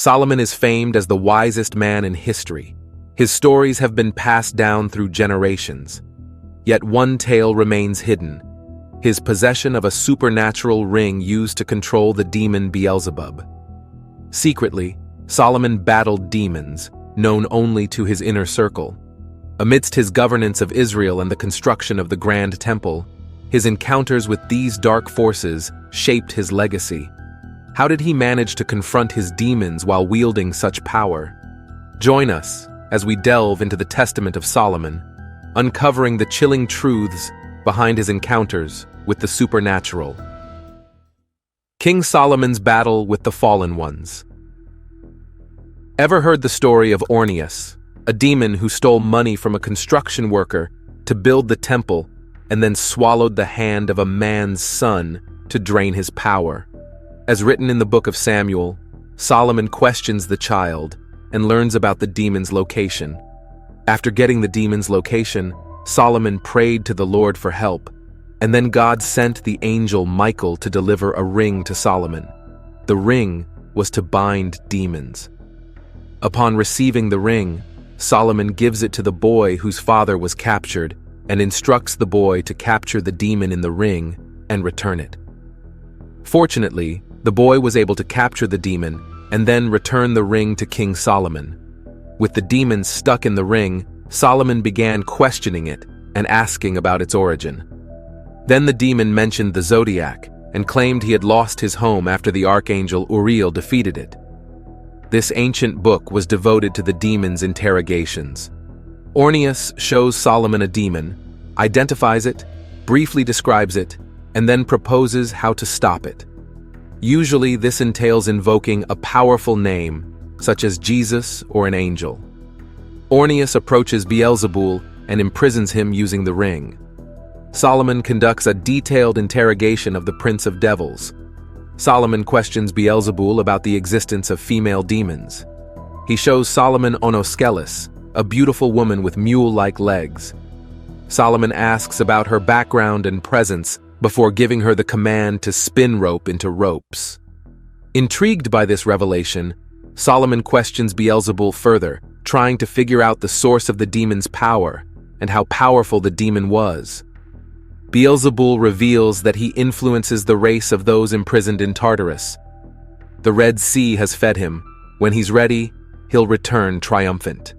Solomon is famed as the wisest man in history. His stories have been passed down through generations. Yet one tale remains hidden: his possession of a supernatural ring used to control the demon Beelzebub. Secretly, Solomon battled demons, known only to his inner circle. Amidst his governance of Israel and the construction of the Grand Temple, his encounters with these dark forces shaped his legacy. How did he manage to confront his demons while wielding such power? Join us as we delve into the Testament of Solomon, uncovering the chilling truths behind his encounters with the supernatural. King Solomon's battle with the fallen ones. Ever heard the story of Ornias, a demon who stole money from a construction worker to build the temple and then swallowed the hand of a man's son to drain his power? As written in the book of Samuel, Solomon questions the child and learns about the demon's location. After getting the demon's location, Solomon prayed to the Lord for help, and then God sent the angel Michael to deliver a ring to Solomon. The ring was to bind demons. Upon receiving the ring, Solomon gives it to the boy whose father was captured and instructs the boy to capture the demon in the ring and return it. Fortunately, the boy was able to capture the demon and then return the ring to King Solomon. With the demon stuck in the ring, Solomon began questioning it and asking about its origin. Then the demon mentioned the zodiac and claimed he had lost his home after the archangel Uriel defeated it. This ancient book was devoted to the demon's interrogations. Ornias shows Solomon a demon, identifies it, briefly describes it, and then proposes how to stop it. Usually this entails invoking a powerful name, such as Jesus or an angel. Ornias approaches Beelzebul and imprisons him using the ring. Solomon conducts a detailed interrogation of the Prince of Devils. Solomon questions Beelzebul about the existence of female demons. He shows Solomon Onoskelis, a beautiful woman with mule-like legs. Solomon asks about her background and presence before giving her the command to spin rope into ropes. Intrigued by this revelation, Solomon questions Beelzebul further, trying to figure out the source of the demon's power and how powerful the demon was. Beelzebul reveals that he influences the race of those imprisoned in Tartarus. The Red Sea has fed him. When he's ready, he'll return triumphant.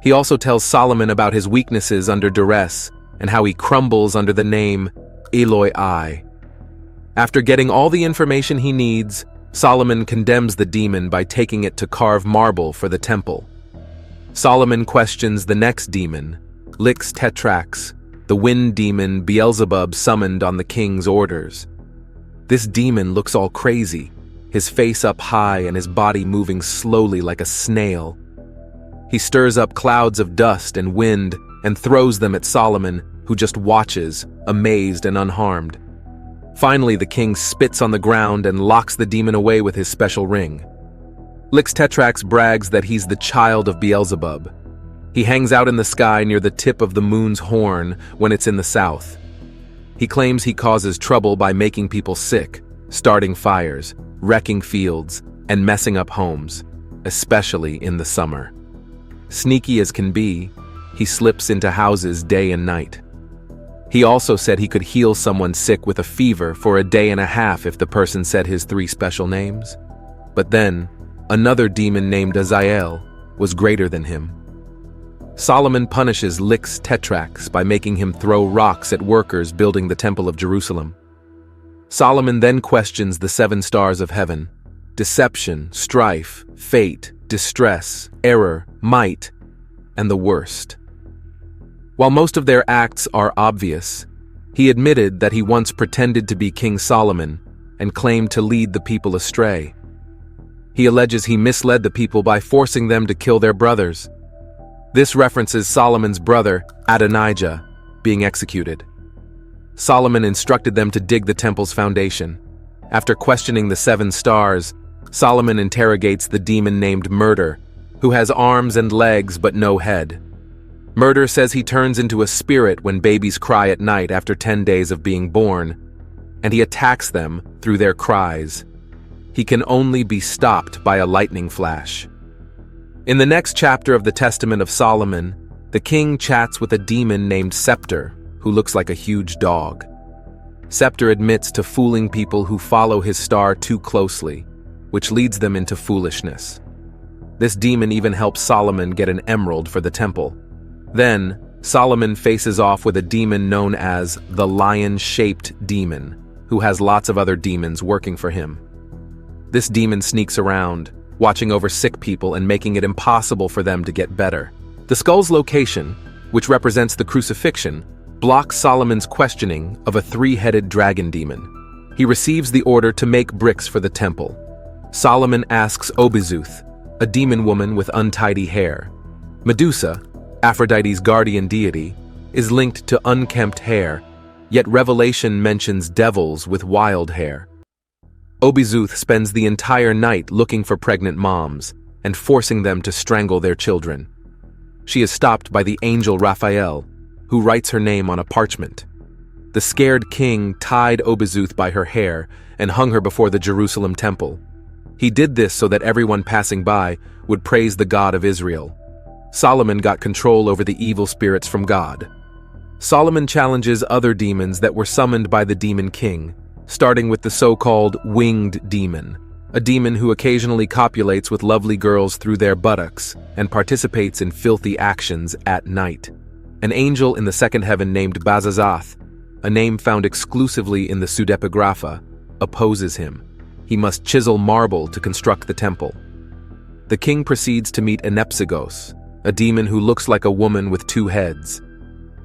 He also tells Solomon about his weaknesses under duress and how he crumbles under the name Eloi I. After getting all the information he needs, Solomon condemns the demon by taking it to carve marble for the temple. Solomon questions the next demon, Lix Tetrax, the wind demon Beelzebub summoned on the king's orders. This demon looks all crazy, his face up high and his body moving slowly like a snail. He stirs up clouds of dust and wind and throws them at Solomon, who just watches, amazed and unharmed. Finally, the king spits on the ground and locks the demon away with his special ring. Lix Tetrax brags that he's the child of Beelzebub. He hangs out in the sky near the tip of the moon's horn when it's in the south. He claims he causes trouble by making people sick, starting fires, wrecking fields, and messing up homes, especially in the summer. Sneaky as can be, he slips into houses day and night. He also said he could heal someone sick with a fever for a day and a half if the person said his 3 special names. But then, another demon named Azael was greater than him. Solomon punishes Lix Tetrax by making him throw rocks at workers building the Temple of Jerusalem. Solomon then questions the 7 stars of heaven: deception, strife, fate, distress, error, might, and the worst. While most of their acts are obvious, he admitted that he once pretended to be King Solomon and claimed to lead the people astray. He alleges he misled the people by forcing them to kill their brothers. This references Solomon's brother, Adonijah, being executed. Solomon instructed them to dig the temple's foundation. After questioning the 7 stars, Solomon interrogates the demon named Murder, who has arms and legs but no head. Murder says he turns into a spirit when babies cry at night after 10 days of being born, and he attacks them through their cries. he can only be stopped by a lightning flash. In the next chapter of the Testament of Solomon, the king chats with a demon named Scepter, who looks like a huge dog. Scepter admits to fooling people who follow his star too closely, which leads them into foolishness. This demon even helps Solomon get an emerald for the temple. Then, Solomon faces off with a demon known as the Lion-Shaped Demon, who has lots of other demons working for him. This demon sneaks around, watching over sick people and making it impossible for them to get better. The skull's location, which represents the crucifixion, blocks Solomon's questioning of a three-headed dragon demon. He receives the order to make bricks for the temple. Solomon asks Obizuth, a demon woman with untidy hair. Medusa, Aphrodite's guardian deity, is linked to unkempt hair, yet Revelation mentions devils with wild hair. Obizuth spends the entire night looking for pregnant moms and forcing them to strangle their children. She is stopped by the angel Raphael, who writes her name on a parchment. The scared king tied Obizuth by her hair and hung her before the Jerusalem temple. He did this so that everyone passing by would praise the God of Israel. Solomon got control over the evil spirits from God. Solomon challenges other demons that were summoned by the demon king, starting with the so-called winged demon, a demon who occasionally copulates with lovely girls through their buttocks and participates in filthy actions at night. An angel in the second heaven named Bazazath, a name found exclusively in the Pseudepigrapha, opposes him. He must chisel marble to construct the temple. The king proceeds to meet Enepsigos, a demon who looks like a woman with two heads.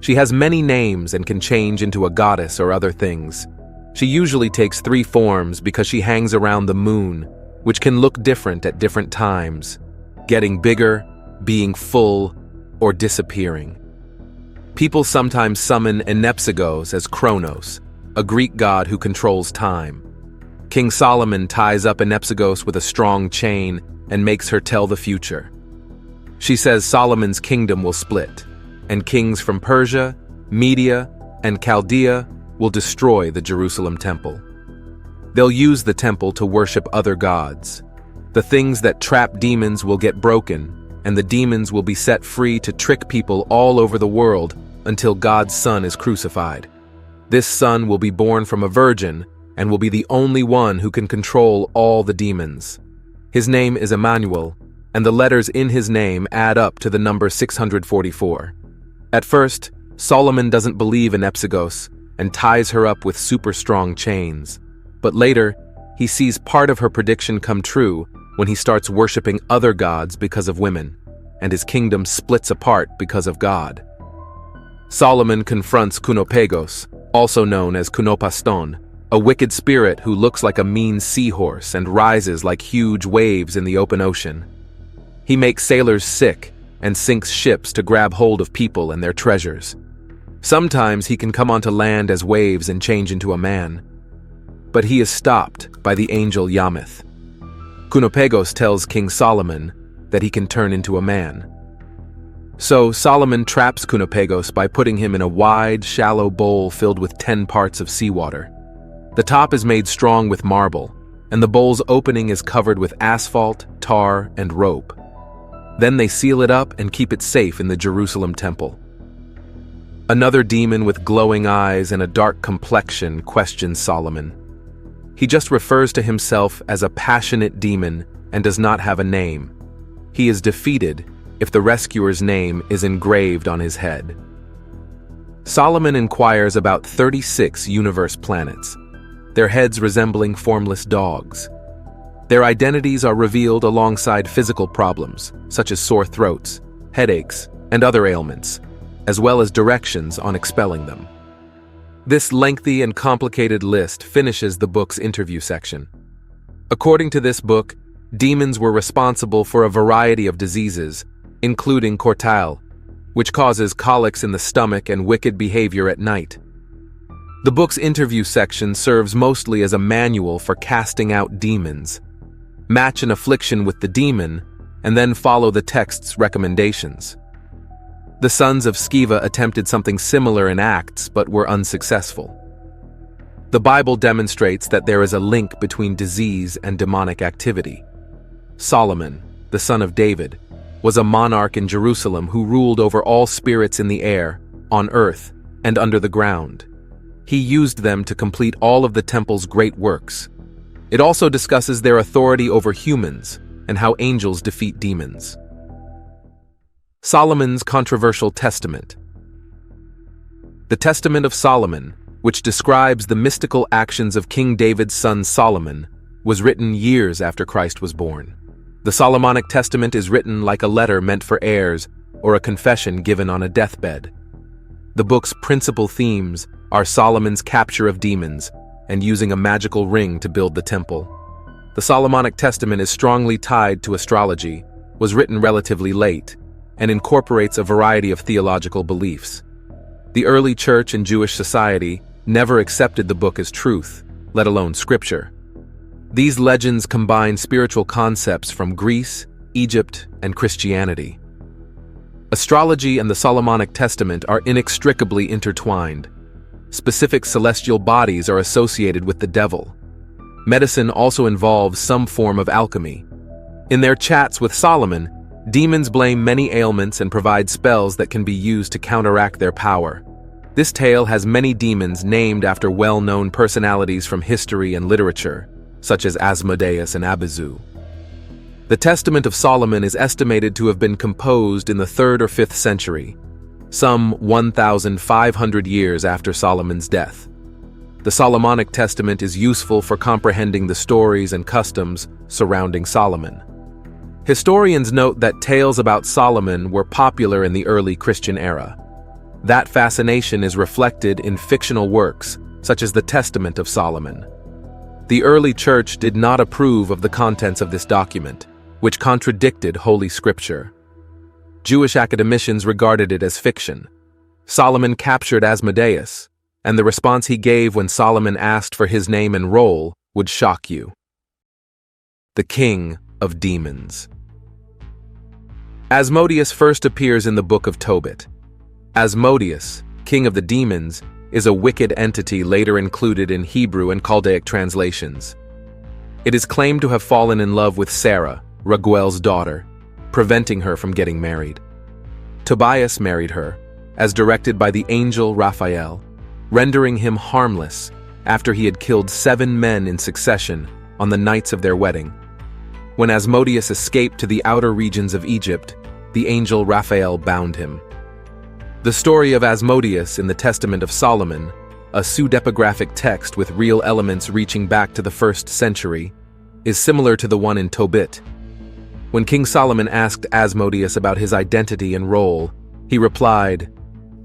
She has many names and can change into a goddess or other things. She usually takes 3 forms because she hangs around the moon, which can look different at different times, getting bigger, being full, or disappearing. People sometimes summon Enepsigos as Kronos, a Greek god who controls time. King Solomon ties up Enepsigos with a strong chain and makes her tell the future. She says Solomon's kingdom will split, and kings from Persia, Media, and Chaldea will destroy the Jerusalem temple. They'll use the temple to worship other gods. The things that trap demons will get broken, and the demons will be set free to trick people all over the world until God's Son is crucified. This Son will be born from a virgin and will be the only one who can control all the demons. His name is Emmanuel, and the letters in his name add up to the number 644. At first, Solomon doesn't believe in Enepsigos and ties her up with super strong chains. But later, he sees part of her prediction come true when he starts worshipping other gods because of women, and his kingdom splits apart because of God. Solomon confronts Kunopegos, also known as Kunopaston, a wicked spirit who looks like a mean seahorse and rises like huge waves in the open ocean. He makes sailors sick and sinks ships to grab hold of people and their treasures. Sometimes he can come onto land as waves and change into a man. But he is stopped by the angel Yamith. Kunopegos tells King Solomon that he can turn into a man. So Solomon traps Kunopegos by putting him in a wide, shallow bowl filled with 10 parts of seawater. The top is made strong with marble, and the bowl's opening is covered with asphalt, tar, and rope. Then they seal it up and keep it safe in the Jerusalem temple. Another demon with glowing eyes and a dark complexion questions Solomon. He just refers to himself as a passionate demon and does not have a name. He is defeated if the rescuer's name is engraved on his head. Solomon inquires about 36 universe planets, their heads resembling formless dogs. Their identities are revealed alongside physical problems, such as sore throats, headaches, and other ailments, as well as directions on expelling them. This lengthy and complicated list finishes the book's interview section. According to this book, demons were responsible for a variety of diseases, including cortale, which causes colics in the stomach and wicked behavior at night. The book's interview section serves mostly as a manual for casting out demons. Match an affliction with the demon, and then follow the text's recommendations. The sons of Sceva attempted something similar in Acts but were unsuccessful. The Bible demonstrates that there is a link between disease and demonic activity. Solomon, the son of David, was a monarch in Jerusalem who ruled over all spirits in the air, on earth, and under the ground. He used them to complete all of the temple's great works. It also discusses their authority over humans and how angels defeat demons. Solomon's controversial testament. The Testament of Solomon, which describes the mystical actions of King David's son Solomon, was written years after Christ was born. The Solomonic Testament is written like a letter meant for heirs or a confession given on a deathbed. The book's principal themes are Solomon's capture of demons and using a magical ring to build the temple. The Solomonic Testament is strongly tied to astrology, was written relatively late, and incorporates a variety of theological beliefs. The early church and Jewish society never accepted the book as truth, let alone scripture. These legends combine spiritual concepts from Greece, Egypt, and Christianity. Astrology and the Solomonic Testament are inextricably intertwined. Specific celestial bodies are associated with the devil. Medicine also involves some form of alchemy. In their chats with Solomon, demons blame many ailments and provide spells that can be used to counteract their power. This tale has many demons named after well-known personalities from history and literature, such as Asmodeus and Abizu. The Testament of Solomon is estimated to have been composed in the 3rd or 5th century, some 1,500 years after Solomon's death. The Solomonic Testament is useful for comprehending the stories and customs surrounding Solomon. Historians note that tales about Solomon were popular in the early Christian era. That fascination is reflected in fictional works, such as the Testament of Solomon. The early church did not approve of the contents of this document, which contradicted Holy Scripture. Jewish academicians regarded it as fiction. Solomon captured Asmodeus, and the response he gave when Solomon asked for his name and role would shock you. The King of Demons. Asmodeus first appears in the Book of Tobit. Asmodeus, king of the demons, is a wicked entity later included in Hebrew and Chaldaic translations. It is claimed to have fallen in love with Sarah, Raguel's daughter, preventing her from getting married. Tobias married her, as directed by the angel Raphael, rendering him harmless after he had killed 7 men in succession on the nights of their wedding. When Asmodeus escaped to the outer regions of Egypt, the angel Raphael bound him. The story of Asmodeus in the Testament of Solomon, a pseudepigraphic text with real elements reaching back to the 1st century, is similar to the one in Tobit. When King Solomon asked Asmodeus about his identity and role, he replied,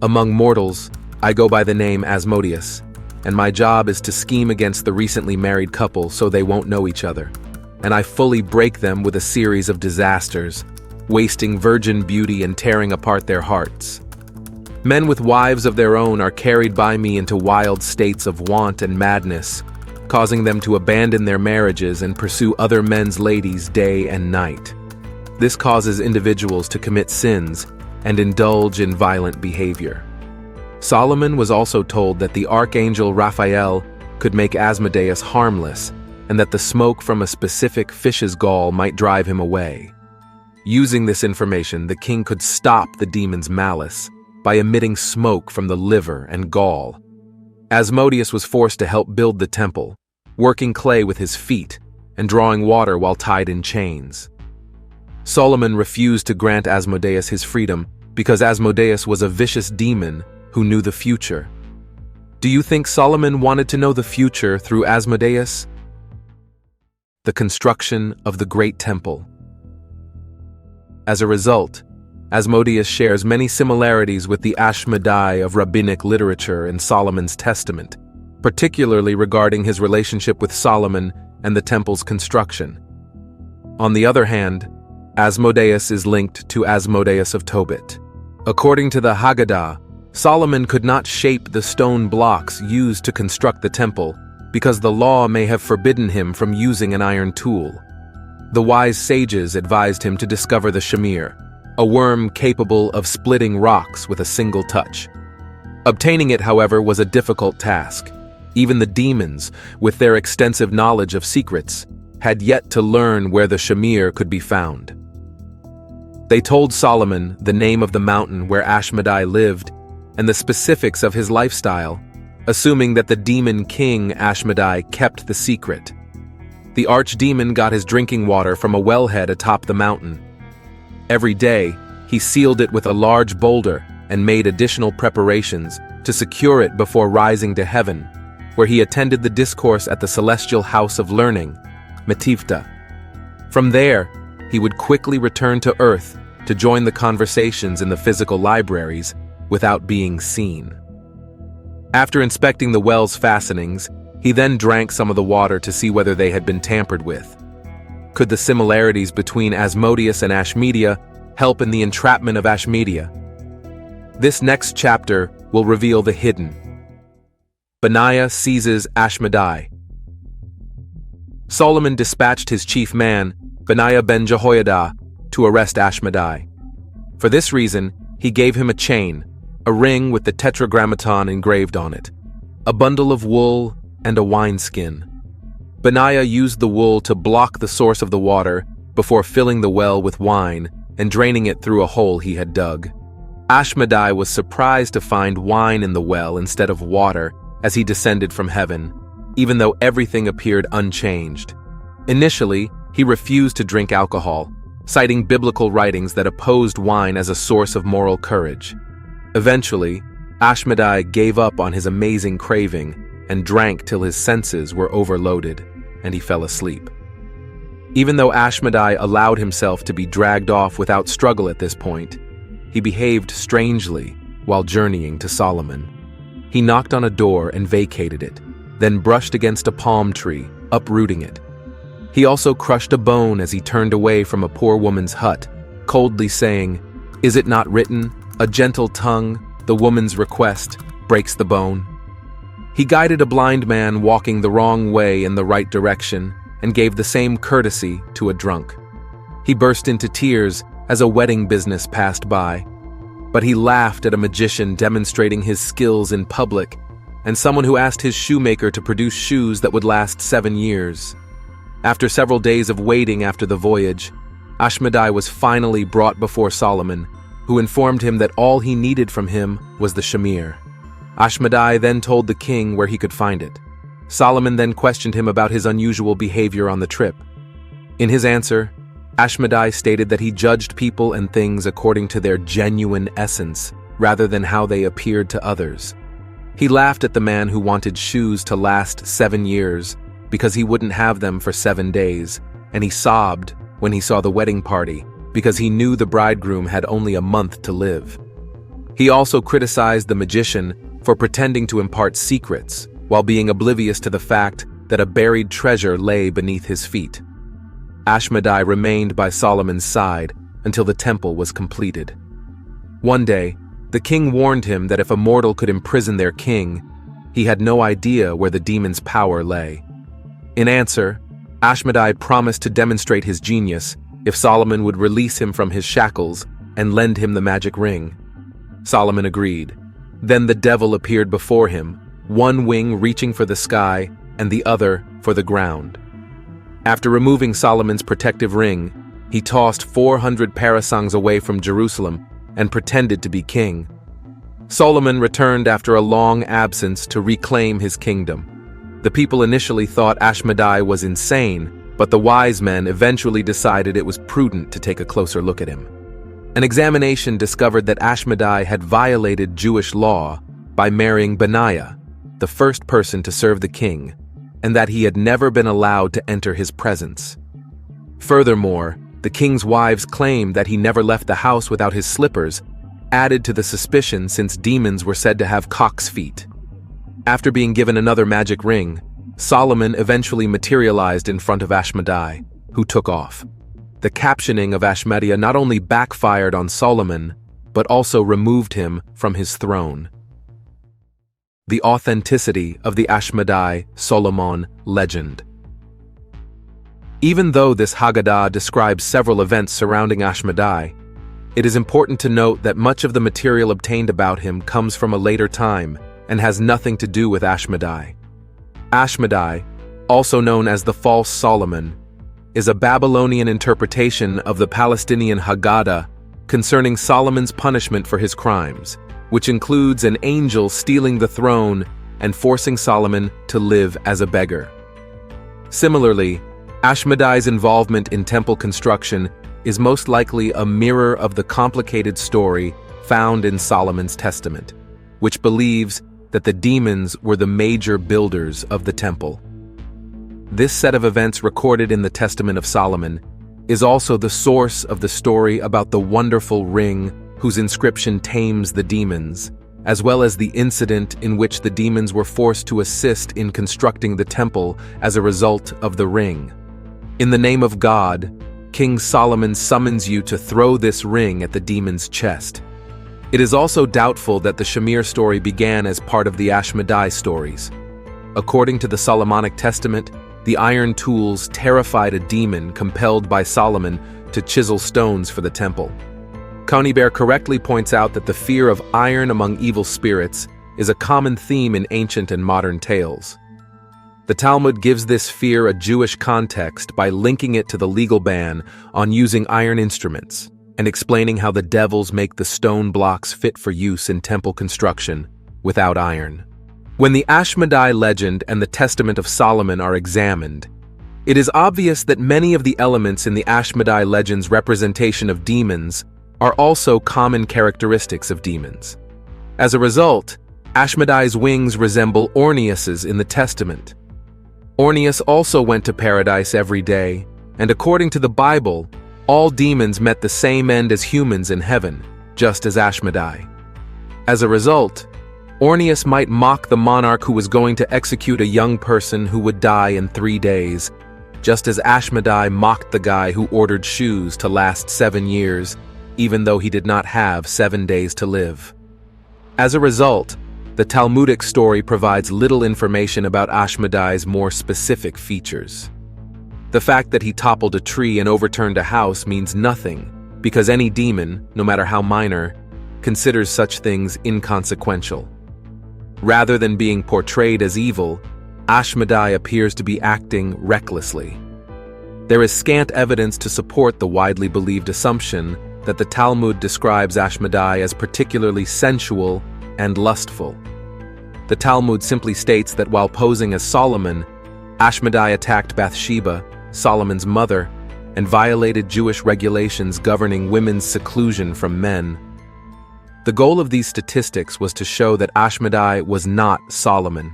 "Among mortals, I go by the name Asmodeus, and my job is to scheme against the recently married couple so they won't know each other. And I fully break them with a series of disasters, wasting virgin beauty and tearing apart their hearts. Men with wives of their own are carried by me into wild states of want and madness, causing them to abandon their marriages and pursue other men's ladies day and night. This causes individuals to commit sins and indulge in violent behavior." Solomon was also told that the archangel Raphael could make Asmodeus harmless and that the smoke from a specific fish's gall might drive him away. Using this information, the king could stop the demon's malice by emitting smoke from the liver and gall. Asmodeus was forced to help build the temple, working clay with his feet and drawing water while tied in chains. Solomon refused to grant Asmodeus his freedom because Asmodeus was a vicious demon who knew the future. Do you think Solomon wanted to know the future through Asmodeus? The construction of the Great Temple. As a result, Asmodeus shares many similarities with the Ashmedai of rabbinic literature in Solomon's Testament, particularly regarding his relationship with Solomon and the temple's construction. On the other hand, Asmodeus is linked to Asmodeus of Tobit. According to the Haggadah, Solomon could not shape the stone blocks used to construct the temple because the law may have forbidden him from using an iron tool. The wise sages advised him to discover the shamir, a worm capable of splitting rocks with a single touch. Obtaining it, however, was a difficult task. Even the demons, with their extensive knowledge of secrets, had yet to learn where the Shamir could be found. They told Solomon the name of the mountain where Ashmedai lived and the specifics of his lifestyle, assuming that the demon king Ashmedai kept the secret. The archdemon got his drinking water from a wellhead atop the mountain. Every day, he sealed it with a large boulder and made additional preparations to secure it before rising to heaven, where he attended the discourse at the celestial house of learning, Metivta. From there, he would quickly return to Earth to join the conversations in the physical libraries without being seen. After inspecting the well's fastenings, he then drank some of the water to see whether they had been tampered with. Could the similarities between Asmodeus and Ashmedia help in the entrapment of Ashmedia? This next chapter will reveal the hidden. Benaiah seizes Ashmedai. Solomon dispatched his chief man, Benaiah ben Jehoiada, to arrest Ashmedai. For this reason, he gave him a chain, a ring with the tetragrammaton engraved on it, a bundle of wool, and a wineskin. Benaiah used the wool to block the source of the water before filling the well with wine and draining it through a hole he had dug. Ashmedai was surprised to find wine in the well instead of water as he descended from heaven, even though everything appeared unchanged. Initially, he refused to drink alcohol, citing biblical writings that opposed wine as a source of moral courage. Eventually, Ashmedai gave up on his amazing craving and drank till his senses were overloaded, and he fell asleep. Even though Ashmedai allowed himself to be dragged off without struggle at this point, he behaved strangely while journeying to Solomon. He knocked on a door and vacated it, then brushed against a palm tree, uprooting it. He also crushed a bone as he turned away from a poor woman's hut, coldly saying, "Is it not written, a gentle tongue, the woman's request, breaks the bone?" He guided a blind man walking the wrong way in the right direction and gave the same courtesy to a drunk. He burst into tears as a wedding business passed by, but he laughed at a magician demonstrating his skills in public and someone who asked his shoemaker to produce shoes that would last 7 years. After several days of waiting after the voyage, Ashmedai was finally brought before Solomon, who informed him that all he needed from him was the Shamir. Ashmedai then told the king where he could find it. Solomon then questioned him about his unusual behavior on the trip. In his answer, Ashmedai stated that he judged people and things according to their genuine essence, rather than how they appeared to others. He laughed at the man who wanted shoes to last 7 years because he wouldn't have them for 7 days, and he sobbed when he saw the wedding party because he knew the bridegroom had only a month to live. He also criticized the magician for pretending to impart secrets while being oblivious to the fact that a buried treasure lay beneath his feet. Ashmedai remained by Solomon's side until the temple was completed. One day, the king warned him that if a mortal could imprison their king, he had no idea where the demon's power lay. In answer, Ashmedai promised to demonstrate his genius if Solomon would release him from his shackles and lend him the magic ring. Solomon agreed. Then the devil appeared before him, one wing reaching for the sky and the other for the ground. After removing Solomon's protective ring, he tossed 400 parasangs away from Jerusalem and pretended to be king. Solomon returned after a long absence to reclaim his kingdom. The people initially thought Ashmedai was insane, but the wise men eventually decided it was prudent to take a closer look at him. An examination discovered that Ashmedai had violated Jewish law by marrying Benaiah, the first person to serve the king, and that he had never been allowed to enter his presence. Furthermore, the king's wives claimed that he never left the house without his slippers, added to the suspicion since demons were said to have cock's feet. After being given another magic ring, Solomon eventually materialized in front of Ashmedai, who took off. The captioning of Ashmedia not only backfired on Solomon, but also removed him from his throne. The authenticity of the Ashmedai-Solomon legend. Even though this Haggadah describes several events surrounding Ashmedai, it is important to note that much of the material obtained about him comes from a later time and has nothing to do with Ashmedai. Ashmedai, also known as the False Solomon, is a Babylonian interpretation of the Palestinian Haggadah concerning Solomon's punishment for his crimes, which includes an angel stealing the throne and forcing Solomon to live as a beggar. Similarly, Ashmedai's involvement in temple construction is most likely a mirror of the complicated story found in Solomon's Testament, which believes that the demons were the major builders of the temple. This set of events recorded in the Testament of Solomon is also the source of the story about the wonderful ring whose inscription tames the demons, as well as the incident in which the demons were forced to assist in constructing the temple as a result of the ring. In the name of God, King Solomon summons you to throw this ring at the demon's chest. It is also doubtful that the Shamir story began as part of the Ashmedai stories. According to the Solomonic Testament, the iron tools terrified a demon compelled by Solomon to chisel stones for the temple. Conybeare correctly points out that the fear of iron among evil spirits is a common theme in ancient and modern tales. The Talmud gives this fear a Jewish context by linking it to the legal ban on using iron instruments and explaining how the devils make the stone blocks fit for use in temple construction without iron. When the Ashmedai legend and the Testament of Solomon are examined, it is obvious that many of the elements in the Ashmedai legend's representation of demons are also common characteristics of demons. As a result, Ashmedai's wings resemble Ornias's in the Testament. Ornias also went to paradise every day, and according to the Bible, all demons met the same end as humans in heaven, just as Ashmedai. As a result, Ornias might mock the monarch who was going to execute a young person who would die in 3 days, just as Ashmedai mocked the guy who ordered shoes to last 7 years, even though he did not have 7 days to live. As a result, the Talmudic story provides little information about Ashmedai's more specific features. The fact that he toppled a tree and overturned a house means nothing, because any demon, no matter how minor, considers such things inconsequential. Rather than being portrayed as evil, Ashmedai appears to be acting recklessly. There is scant evidence to support the widely believed assumption that the Talmud describes Ashmedai as particularly sensual and lustful. The Talmud simply states that while posing as Solomon, Ashmedai attacked Bathsheba, Solomon's mother, and violated Jewish regulations governing women's seclusion from men. The goal of these statistics was to show that Ashmedai was not Solomon.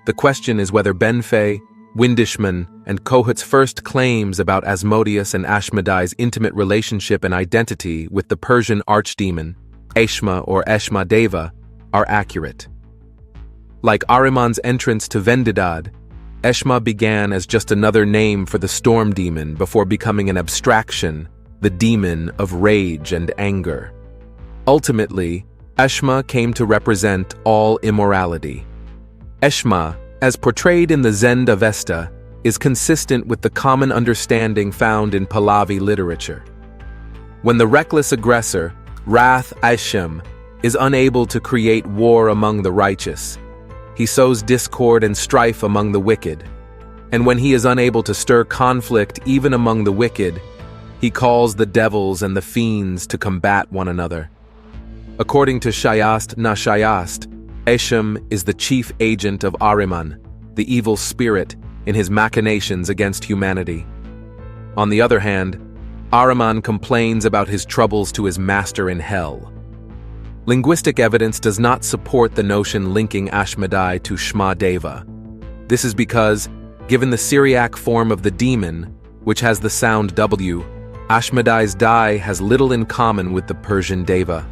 The question is whether Benfei, Windishman, and Kohut's first claims about Asmodeus and Ashmedai's intimate relationship and identity with the Persian archdemon, Eshma or Eshma Deva, are accurate. Like Ahriman's entrance to Vendidad, Eshma began as just another name for the storm demon before becoming an abstraction, the demon of rage and anger. Ultimately, Eshma came to represent all immorality. Eshma, as portrayed in the Zend-Avesta, is consistent with the common understanding found in Pahlavi literature. When the reckless aggressor, Wrath Ashem, is unable to create war among the righteous, he sows discord and strife among the wicked. And when he is unable to stir conflict even among the wicked, he calls the devils and the fiends to combat one another. According to Shayast Nashayast, Eshem is the chief agent of Ahriman, the evil spirit, in his machinations against humanity. On the other hand, Ahriman complains about his troubles to his master in hell. Linguistic evidence does not support the notion linking Ashmedai to Shma Deva. This is because, given the Syriac form of the demon, which has the sound W, Ashmedai's die has little in common with the Persian Deva.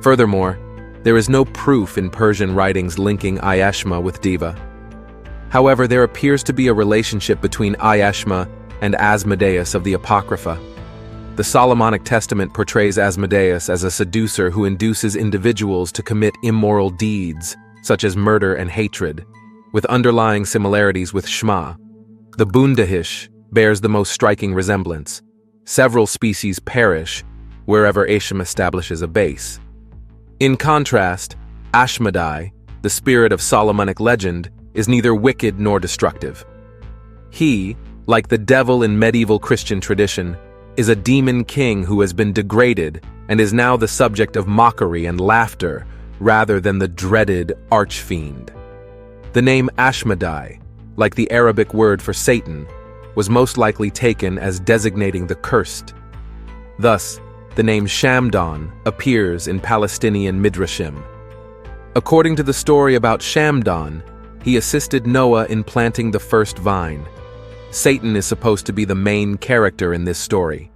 Furthermore, there is no proof in Persian writings linking Ayeshma with Deva. However, there appears to be a relationship between Ayeshma and Asmodeus of the Apocrypha. The Solomonic Testament portrays Asmodeus as a seducer who induces individuals to commit immoral deeds, such as murder and hatred, with underlying similarities with Shma. The Bundahish bears the most striking resemblance. Several species perish wherever Eshem establishes a base. In contrast, Ashmedai, the spirit of Solomonic legend, is neither wicked nor destructive. He, like the devil in medieval Christian tradition, is a demon king who has been degraded and is now the subject of mockery and laughter rather than the dreaded archfiend. The name Ashmedai, like the Arabic word for Satan, was most likely taken as designating the cursed. Thus, the name Shamdon appears in Palestinian Midrashim. According to the story about Shamdon, he assisted Noah in planting the first vine. Satan is supposed to be the main character in this story.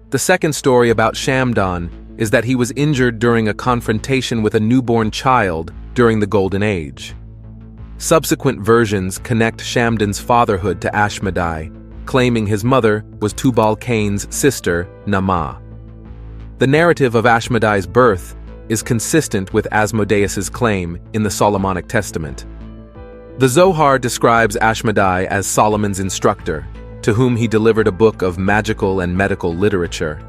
The second story about Shamdon is that he was injured during a confrontation with a newborn child during the Golden Age. Subsequent versions connect Shamdon's fatherhood to Ashmedai, claiming his mother was Tubal-Cain's sister, Naamah. The narrative of Ashmedai's birth is consistent with Asmodeus's claim in the Solomonic Testament. The Zohar describes Ashmedai as Solomon's instructor, to whom he delivered a book of magical and medical literature.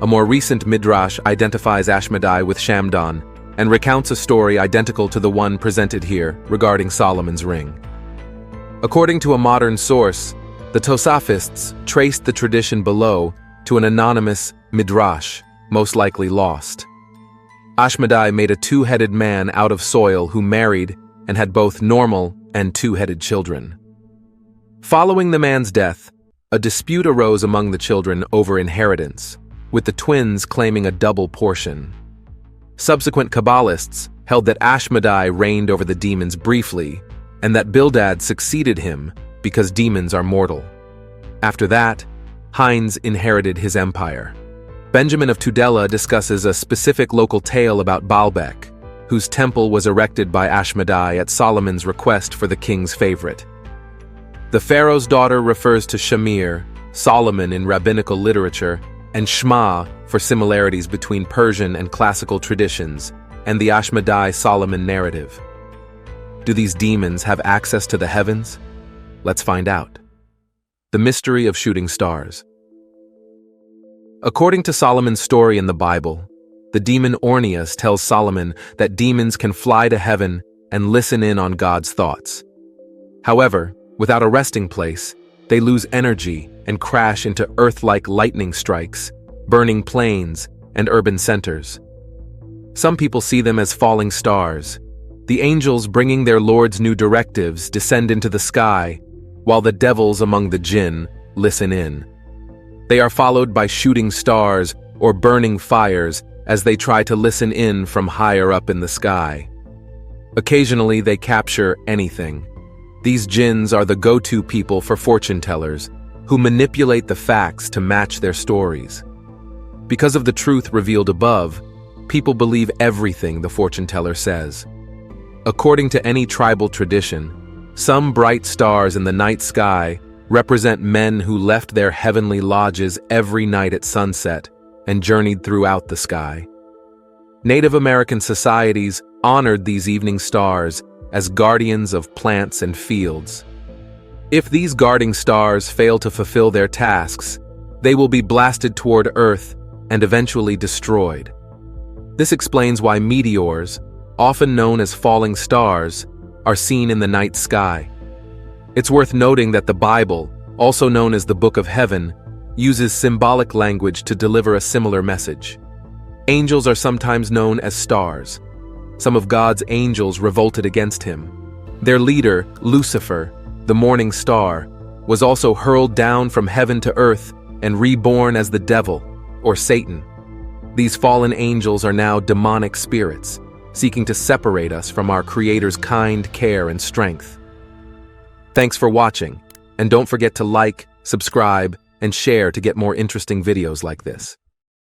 A more recent midrash identifies Ashmedai with Shamdon and recounts a story identical to the one presented here regarding Solomon's ring. According to a modern source, the Tosafists traced the tradition below to an anonymous midrash, most likely lost. Ashmedai made a two-headed man out of soil who married and had both normal and two-headed children. Following the man's death, a dispute arose among the children over inheritance, with the twins claiming a double portion. Subsequent Kabbalists held that Ashmedai reigned over the demons briefly, and that Bildad succeeded him because demons are mortal. After that, Heinz inherited his empire. Benjamin of Tudela discusses a specific local tale about Baalbek, whose temple was erected by Ashmedai at Solomon's request for the king's favorite. The pharaoh's daughter refers to Shamir, Solomon in rabbinical literature, and Shema for similarities between Persian and classical traditions, and the Ashmedai-Solomon narrative. Do these demons have access to the heavens? Let's find out. The mystery of shooting stars. According to Solomon's story in the Bible, the demon Ornias tells Solomon that demons can fly to heaven and listen in on God's thoughts. However, without a resting place, they lose energy and crash into Earth-like lightning strikes, burning plains, and urban centers. Some people see them as falling stars. The angels bringing their Lord's new directives descend into the sky, while the devils among the jinn listen in. They are followed by shooting stars or burning fires as they try to listen in from higher up in the sky. Occasionally, they capture anything. These jinns are the go-to people for fortune tellers, who manipulate the facts to match their stories. Because of the truth revealed above, people believe everything the fortune teller says. According to any tribal tradition, some bright stars in the night sky represent men who left their heavenly lodges every night at sunset and journeyed throughout the sky. Native American societies honored these evening stars as guardians of plants and fields. If these guarding stars fail to fulfill their tasks, they will be blasted toward Earth and eventually destroyed. This explains why meteors, often known as falling stars, are seen in the night sky. It's worth noting that the Bible, also known as the Book of Heaven, uses symbolic language to deliver a similar message. Angels are sometimes known as stars. Some of God's angels revolted against him. Their leader, Lucifer, the morning star, was also hurled down from heaven to earth and reborn as the devil, or Satan. These fallen angels are now demonic spirits, seeking to separate us from our Creator's kind care and strength. Thanks for watching, and don't forget to like, subscribe, and share to get more interesting videos like this.